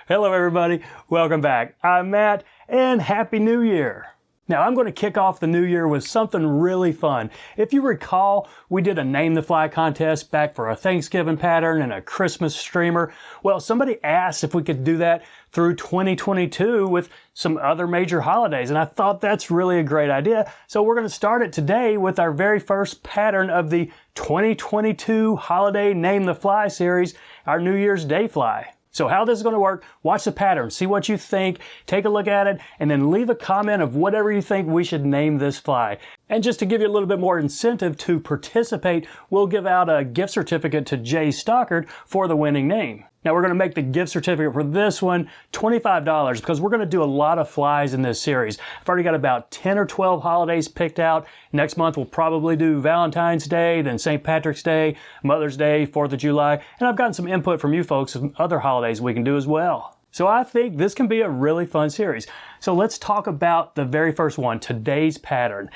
Hello everybody, welcome back. I'm Matt and Happy New Year. Now I'm going to kick off the new year with something really fun. If you recall, we did a Name the Fly contest back for a Thanksgiving pattern and a Christmas streamer. Well, somebody asked if we could do that through 2022 with some other major holidays, and I thought that's really a great idea. So we're going to start it today with our very first pattern of the 2022 Holiday Name the Fly series, our New Year's Day fly. So how this is going to work, watch the pattern, see what you think, take a look at it, and then leave a comment of whatever you think we should name this fly. And just to give you a little bit more incentive to participate, we'll give out a gift certificate to Jay Stockard for the winning name. Now we're going to make the gift certificate for this one $25 because we're going to do a lot of flies in this series. I've already got about 10 or 12 holidays picked out. Next month we'll probably do Valentine's Day, then St. Patrick's Day, Mother's Day, 4th of July, and I've gotten some input from you folks of other holidays we can do as well. So I think this can be a really fun series. So let's talk about the very first one, today's pattern.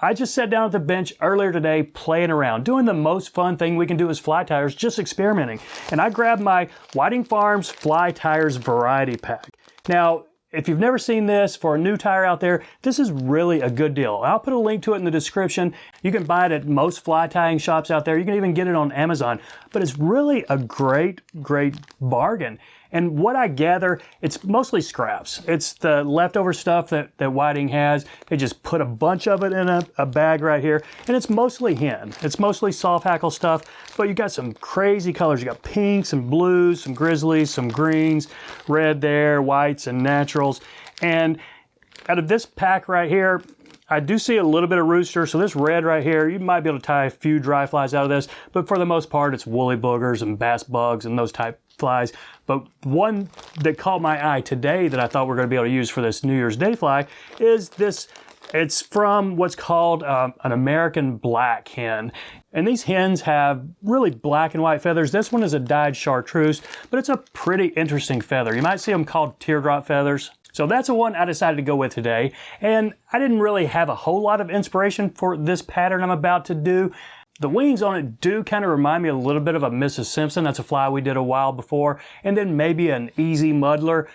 I just sat down at the bench earlier today playing around, doing the most fun thing we can do as fly tyers, just experimenting. And I grabbed my Whiting Farms Fly Tyers Variety Pack. Now, if you've never seen this, for a new tyer out there, this is really a good deal. I'll put a link to it in the description. You can buy it at most fly tying shops out there. You can even get it on Amazon. But it's really a great bargain. And what I gather, it's mostly scraps. It's the leftover stuff that Whiting has. They just put a bunch of it in a bag right here. And it's mostly hen. It's mostly soft hackle stuff. But you got some crazy colors. You got pinks and blues, some grizzlies, some greens, red there, whites and naturals. And out of this pack right here, I do see a little bit of rooster, so this red right here, you might be able to tie a few dry flies out of this, but for the most part, it's woolly boogers and bass bugs and those type flies. But one that caught my eye today that I thought we're going to be able to use for this New Year's Day fly is this. It's from what's called an American black hen. And these hens have really black and white feathers. This one is a dyed chartreuse, but it's a pretty interesting feather. You might see them called teardrop feathers. So that's the one I decided to go with today. And I didn't really have a whole lot of inspiration for this pattern I'm about to do. The wings on it do kind of remind me a little bit of a Mrs. Simpson. That's a fly we did a while before. And then maybe an easy muddler,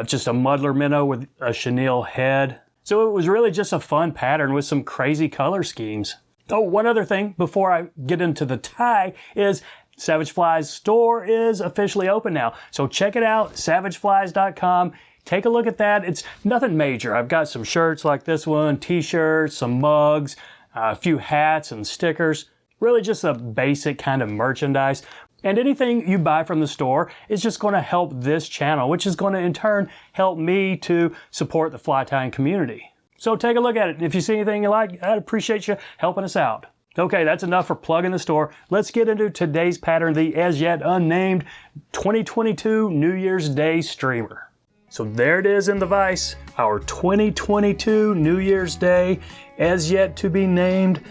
just a muddler minnow with a chenille head. So it was really just a fun pattern with some crazy color schemes. Oh, one other thing before I get into the tie is Savage Fly's store is officially open now. So check it out, savageflies.com. Take a look at that. It's nothing major. I've got some shirts like this one, t-shirts, some mugs, a few hats and stickers. Really just a basic kind of merchandise. And anything you buy from the store is just going to help this channel, which is going to in turn help me to support the fly tying community. So take a look at it. If you see anything you like, I'd appreciate you helping us out. Okay, that's enough for plugging the store. Let's get into today's pattern, the as yet unnamed 2022 New Year's Day streamer. So there it is in the vise, our 2022 New Year's Day, as yet to be named,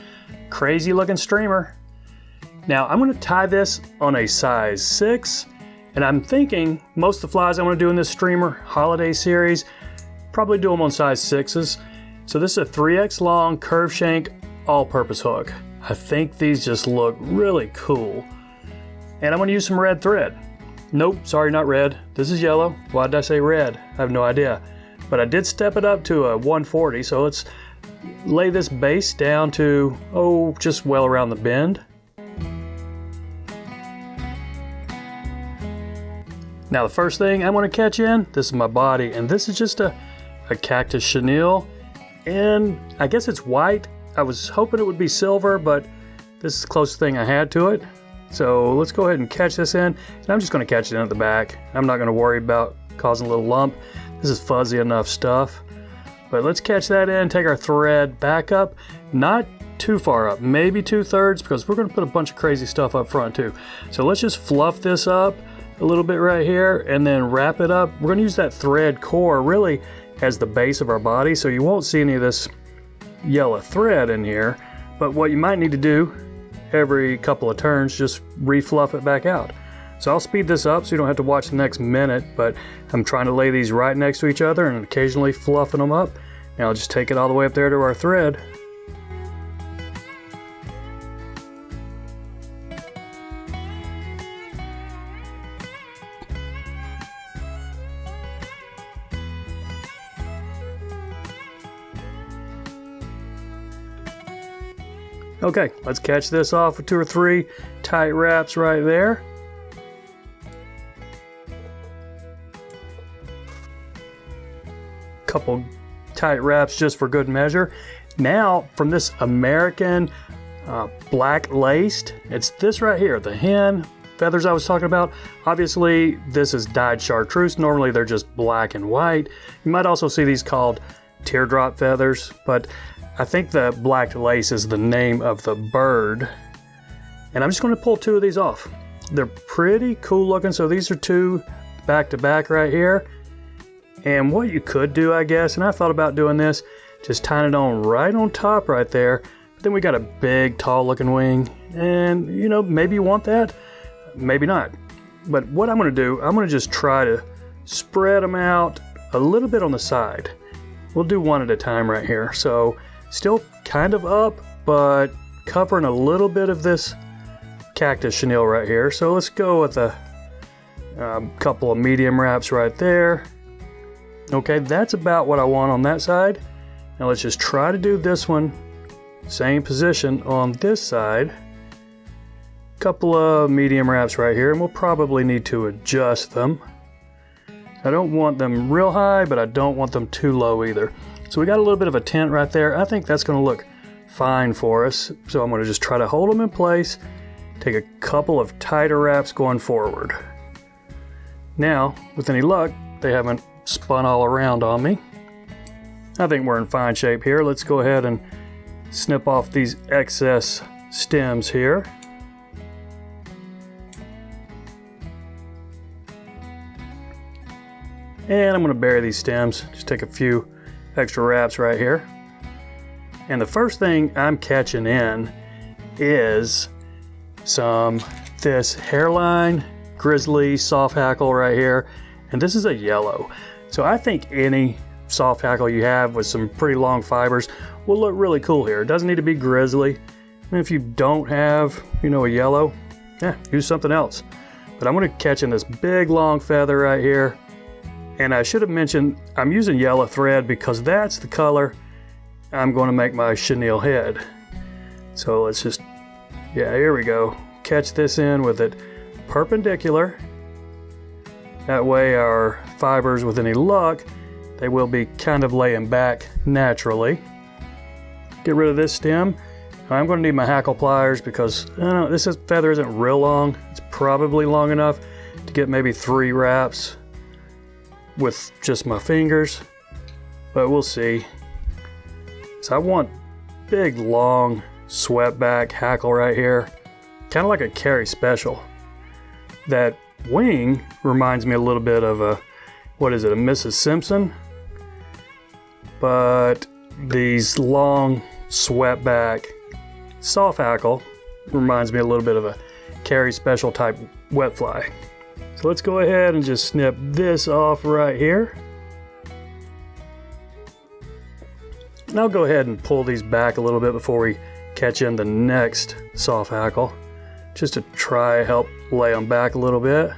crazy looking streamer. Now I'm going to tie this on a size 6, and I'm thinking most of the flies I want to do in this streamer holiday series, probably do them on size 6s. So this is a 3X long curve shank all-purpose hook. I think these just look really cool. And I'm going to use some red thread. Nope, sorry, not red. This is yellow. Why did I say red? I have no idea. But I did step it up to a 140, so let's lay this base down to, just well around the bend. Now the first thing I want to catch in, this is my body, and this is just a cactus chenille, and I guess it's white. I was hoping it would be silver, but this is the closest thing I had to it. So let's go ahead and catch this in, and I'm just going to catch it in at the back. I'm not going to worry about causing a little lump. This is fuzzy enough stuff. But let's catch that in, take our thread back up, not too far up, maybe 2/3, because we're going to put a bunch of crazy stuff up front too. So let's just fluff this up a little bit right here and then wrap it up. We're going to use that thread core really as the base of our body, so you won't see any of this yellow thread in here. But what you might need to do every couple of turns, just refluff it back out. So I'll speed this up so you don't have to watch the next minute, but I'm trying to lay these right next to each other and occasionally fluffing them up. Now I'll just take it all the way up there to our thread. Okay, let's catch this off with 2 or 3 tight wraps right there. Couple tight wraps just for good measure. Now from this American black laced, it's this right here, the hen feathers I was talking about. Obviously this is dyed chartreuse. Normally they're just black and white. You might also see these called teardrop feathers, but I think the black lace is the name of the bird. And I'm just going to pull 2 of these off. They're pretty cool looking. So these are 2 back to back right here. And what you could do, I guess, and I thought about doing this, just tying it on right on top right there. But then we got a big, tall looking wing. And, you know, maybe you want that, maybe not. But what I'm going to do, I'm going to just try to spread them out a little bit on the side. We'll do one at a time right here. So still kind of up, but covering a little bit of this cactus chenille right here. So let's go with a couple of medium wraps right there. Okay, that's about what I want on that side. Now let's just try to do this one, same position on this side. Couple of medium wraps right here, and we'll probably need to adjust them. I don't want them real high, but I don't want them too low either. So we got a little bit of a tent right there. I think that's going to look fine for us. So I'm going to just try to hold them in place, take a couple of tighter wraps going forward. Now, with any luck, they haven't spun all around on me. I think we're in fine shape here. Let's go ahead and snip off these excess stems here. And I'm going to bury these stems. Just take a few extra wraps right here. And the first thing I'm catching in is this hairline grizzly soft hackle right here. And this is a yellow. So I think any soft hackle you have with some pretty long fibers will look really cool here. It doesn't need to be grizzly. And if you don't have, you know, a yellow, yeah, use something else. But I'm going to catch in this big long feather right here. And I should have mentioned I'm using yellow thread because that's the color I'm going to make my chenille head. So let's just, yeah, here we go. Catch this in with it perpendicular. That way our fibers, with any luck, they will be kind of laying back naturally. Get rid of this stem. I'm going to need my hackle pliers because this feather isn't real long. It's probably long enough to get maybe 3 wraps with just my fingers, but we'll see. So I want big, long, swept back hackle right here, kind of like a Carry Special. That wing reminds me a little bit of a, what is it, a Mrs. Simpson? But these long, swept back, soft hackle reminds me a little bit of a Carry Special type wet fly. So let's go ahead and just snip this off right here. And I'll go ahead and pull these back a little bit before we catch in the next soft hackle, just to try help lay them back a little bit.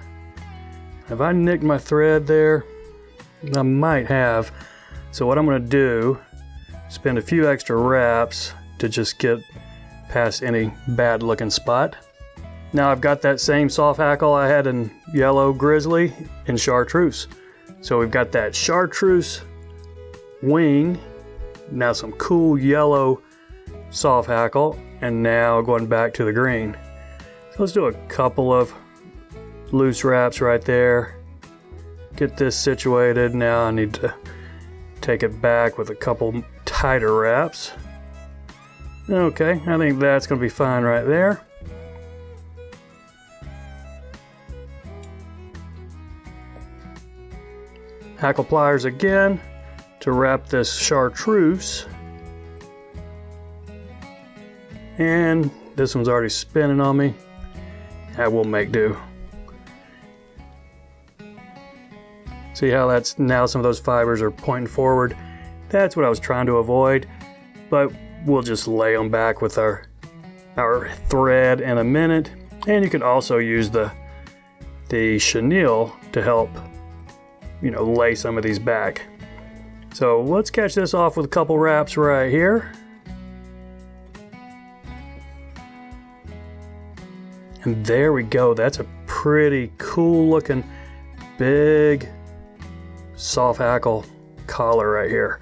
Have I nicked my thread there? I might have. So what I'm going to do, spend a few extra wraps to just get past any bad looking spot. Now I've got that same soft hackle I had in yellow grizzly in chartreuse. So we've got that chartreuse wing, now some cool yellow soft hackle, and now going back to the green. So let's do a couple of loose wraps right there. Get this situated. Now I need to take it back with a couple tighter wraps. Okay, I think that's going to be fine right there. Hackle pliers again to wrap this chartreuse. And this one's already spinning on me. That will make do. See how that's now some of those fibers are pointing forward? That's what I was trying to avoid, but we'll just lay them back with our thread in a minute. And you can also use the chenille to help, lay some of these back. So let's catch this off with a couple wraps right here. And there we go. That's a pretty cool looking big soft hackle collar right here.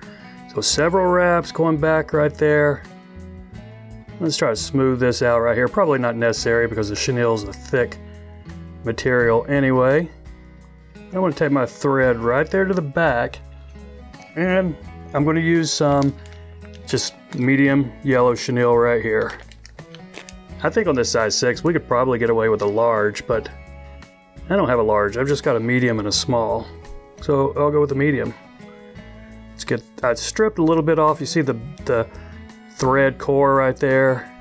So several wraps going back right there. Let's try to smooth this out right here. Probably not necessary because the chenille is a thick material anyway. I'm going to take my thread right there to the back, and I'm going to use some just medium yellow chenille right here. I think on this size 6 we could probably get away with a large, but I don't have a large. I've just got a medium and a small, so I'll go with the medium. Let's get, I stripped a little bit off. You see the thread core right there.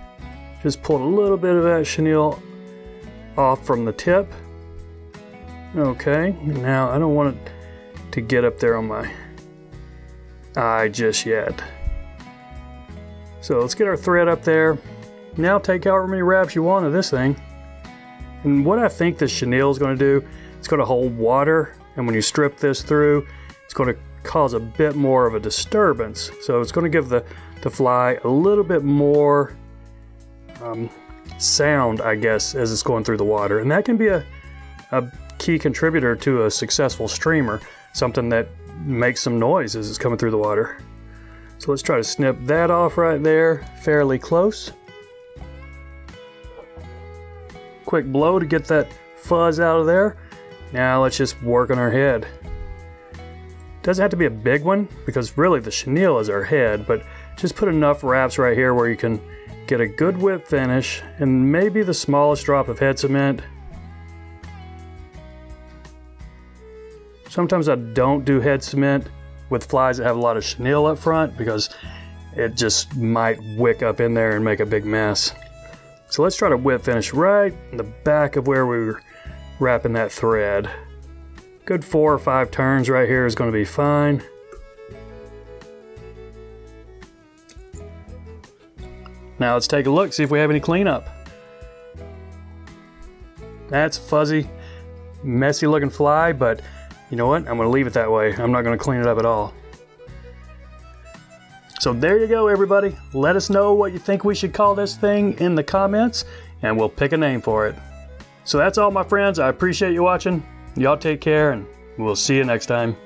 Just pulled a little bit of that chenille off from the tip. Okay, now I don't want it to get up there on my eye just yet. So let's get our thread up there. Now take however many wraps you want of this thing. And what I think this chenille is going to do, it's going to hold water, and when you strip this through, it's going to cause a bit more of a disturbance. So it's going to give the fly a little bit more sound, I guess, as it's going through the water. And that can be a key contributor to a successful streamer, something that makes some noise as it's coming through the water. So let's try to snip that off right there, fairly close. Quick blow to get that fuzz out of there. Now let's just work on our head. Doesn't have to be a big one because really the chenille is our head, but just put enough wraps right here where you can get a good whip finish and maybe the smallest drop of head cement. Sometimes I don't do head cement with flies that have a lot of chenille up front because it just might wick up in there and make a big mess. So let's try to whip finish right in the back of where we were wrapping that thread. Good 4 or 5 turns right here is going to be fine. Now let's take a look, see if we have any cleanup. That's fuzzy, messy looking fly, but you know what? I'm going to leave it that way. I'm not going to clean it up at all. So there you go, everybody. Let us know what you think we should call this thing in the comments, and we'll pick a name for it. So that's all, my friends. I appreciate you watching. Y'all take care, and we'll see you next time.